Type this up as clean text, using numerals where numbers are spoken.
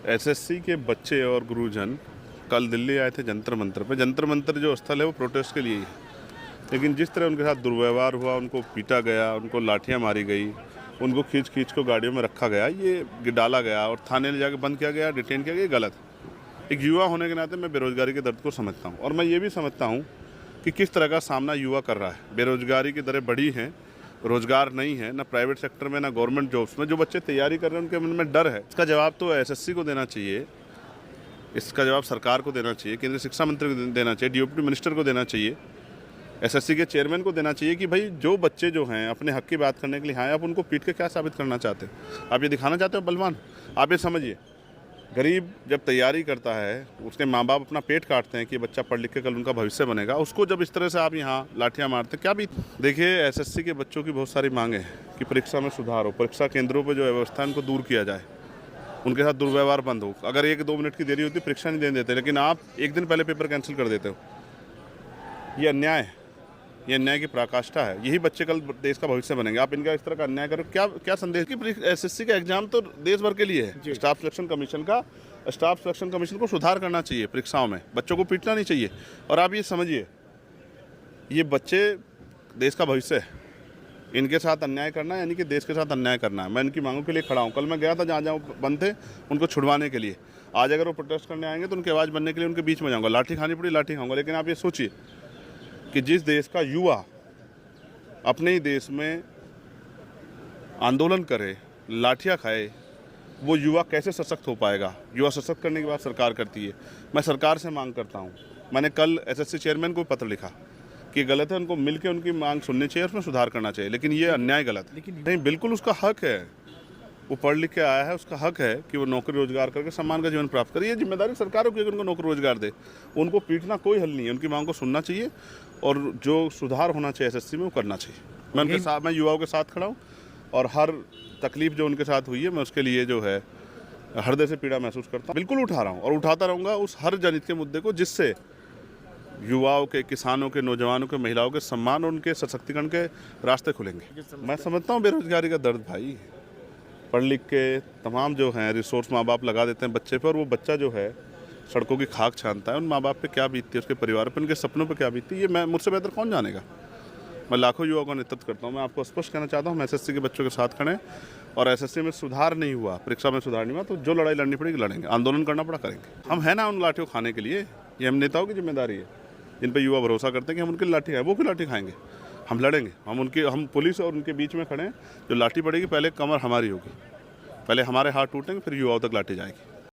SSC के बच्चे और गुरुजन कल दिल्ली आए थे जंतर मंतर पे। जंतर मंतर जो स्थल है वो प्रोटेस्ट के लिए ही है, लेकिन जिस तरह उनके साथ दुर्व्यवहार हुआ, उनको पीटा गया, उनको लाठियां मारी गई, उनको खींच खींच को गाड़ियों में रखा गया, ये डाला गया और थाने ले जाकर बंद किया गया, डिटेन किया गया, ये गलत है। एक युवा होने के नाते मैं बेरोजगारी के दर्द को समझता हूँ और मैं ये भी समझता हूँ कि किस तरह का सामना युवा कर रहा है। बेरोजगारी की दरें बढ़ी हैं, रोजगार नहीं है, ना प्राइवेट सेक्टर में ना गवर्नमेंट जॉब्स में। जो बच्चे तैयारी कर रहे हैं उनके मन में डर है। इसका जवाब तो एसएससी को देना चाहिए, इसका जवाब सरकार को देना चाहिए, केंद्रीय शिक्षा मंत्री को देना चाहिए, डीओपटी मिनिस्टर को देना चाहिए, एसएससी के चेयरमैन को देना चाहिए कि भाई जो बच्चे जो हैं अपने हक की बात करने के लिए आए, आप उनको पीट के क्या साबित करना चाहते हैं? आप ये दिखाना चाहते हो बलवान? आप ये समझिए, गरीब जब तैयारी करता है, उसके माँ बाप अपना पेट काटते हैं कि बच्चा पढ़ लिख के कल उनका भविष्य बनेगा, उसको जब इस तरह से आप यहाँ लाठियाँ मारते हैं, क्या भी। देखिए, एसएससी के बच्चों की बहुत सारी मांगे हैं कि परीक्षा में सुधार हो, परीक्षा केंद्रों पर जो व्यवस्था है उनको दूर किया जाए, उनके साथ दुर्व्यवहार बंद हो। अगर 1-2 मिनट की देरी होती परीक्षा नहीं देने देते, लेकिन आप एक दिन पहले पेपर कैंसिल कर देते हो। ये अन्याय है, ये अन्याय की पराकाष्ठा है। यही बच्चे कल देश का भविष्य बनेंगे। आप इनका इस तरह का अन्याय करो, क्या संदेश की? एसएससी का एग्जाम तो देश भर के लिए है। स्टाफ सिलेक्शन कमीशन को सुधार करना चाहिए परीक्षाओं में, बच्चों को पीटना नहीं चाहिए। और आप ये समझिए, ये बच्चे देश का भविष्य है, इनके साथ अन्याय करना यानी कि देश के साथ अन्याय करना है। मैं इनकी मांगों के लिए खड़ा हूँ। कल मैं गया था जहाँ जहाँ बंद थे उनको छुड़वाने के लिए। आज अगर वो प्रोटेस्ट करने आएंगे तो उनकी आवाज़ बनने के लिए उनके बीच में जाऊँगा। लाठी खानी पड़ी लाठी खाऊंगा। लेकिन आप ये सोचिए कि जिस देश का युवा अपने ही देश में आंदोलन करे, लाठियाँ खाए, वो युवा कैसे सशक्त हो पाएगा? युवा सशक्त करने की बात सरकार करती है। मैं सरकार से मांग करता हूँ, मैंने कल एसएससी चेयरमैन को पत्र लिखा कि गलत है, उनको मिलकर उनकी मांग सुननी चाहिए, उसमें सुधार करना चाहिए। लेकिन ये अन्याय गलत है। नहीं, बिल्कुल उसका हक है, वो पढ़ लिख के आया है, उसका हक है कि वो नौकरी रोजगार करके सम्मान का जीवन प्राप्त करे। ये जिम्मेदारी सरकारों की, उनको नौकरी रोजगार दे। उनको पीटना कोई हल नहीं है, उनकी मांग को सुनना चाहिए और जो सुधार होना चाहिए एसएससी में वो करना चाहिए। मैं उनके साथ, मैं युवाओं के साथ खड़ा हूँ और हर तकलीफ जो उनके साथ हुई है मैं उसके लिए जो है हृदय से पीड़ा महसूस करता हूँ। बिल्कुल उठा रहा हूँ और उठाता रहूँगा उस हर जनहित के मुद्दे को, जिससे युवाओं के, किसानों के, नौजवानों के, महिलाओं के सम्मान और उनके सशक्तिकरण के रास्ते खुलेंगे। मैं समझता हूँ बेरोजगारी का दर्द भाई। पढ़ लिख के तमाम जो हैं रिसोर्स माँ बाप लगा देते हैं बच्चे पर, और वो बच्चा जो है सड़कों की खाक छानता है। उन माँ बाप पे क्या बीतती है, उसके परिवार पे, उनके सपनों पे क्या बीतती है, ये मैं मुझसे बेहतर कौन जानेगा। मैं लाखों युवाओं का नेतृत्व करता हूँ। मैं आपको स्पष्ट कहना चाहता हूँ, हम एसएससी के बच्चों के साथ खड़े हैं और एसएससी में सुधार नहीं हुआ, परीक्षा में सुधार नहीं हुआ तो जो लड़ाई लड़नी पड़ेगी लड़ेंगे, आंदोलन करना पड़ा करेंगे। हम है ना उन लाठियों खाने के लिए, ये हम नेताओं की जिम्मेदारी है जिन पर युवा भरोसा करते हैं कि हम उनकी लाठी खाएं। वो क्यों लाठी खाएंगे? हम लड़ेंगे। हम पुलिस और उनके बीच में खड़े हैं। जो लाठी पड़ेगी पहले कमर हमारी होगी, पहले हमारे हाथ टूटेंगे, फिर युवाओं तक लाठी जाएगी।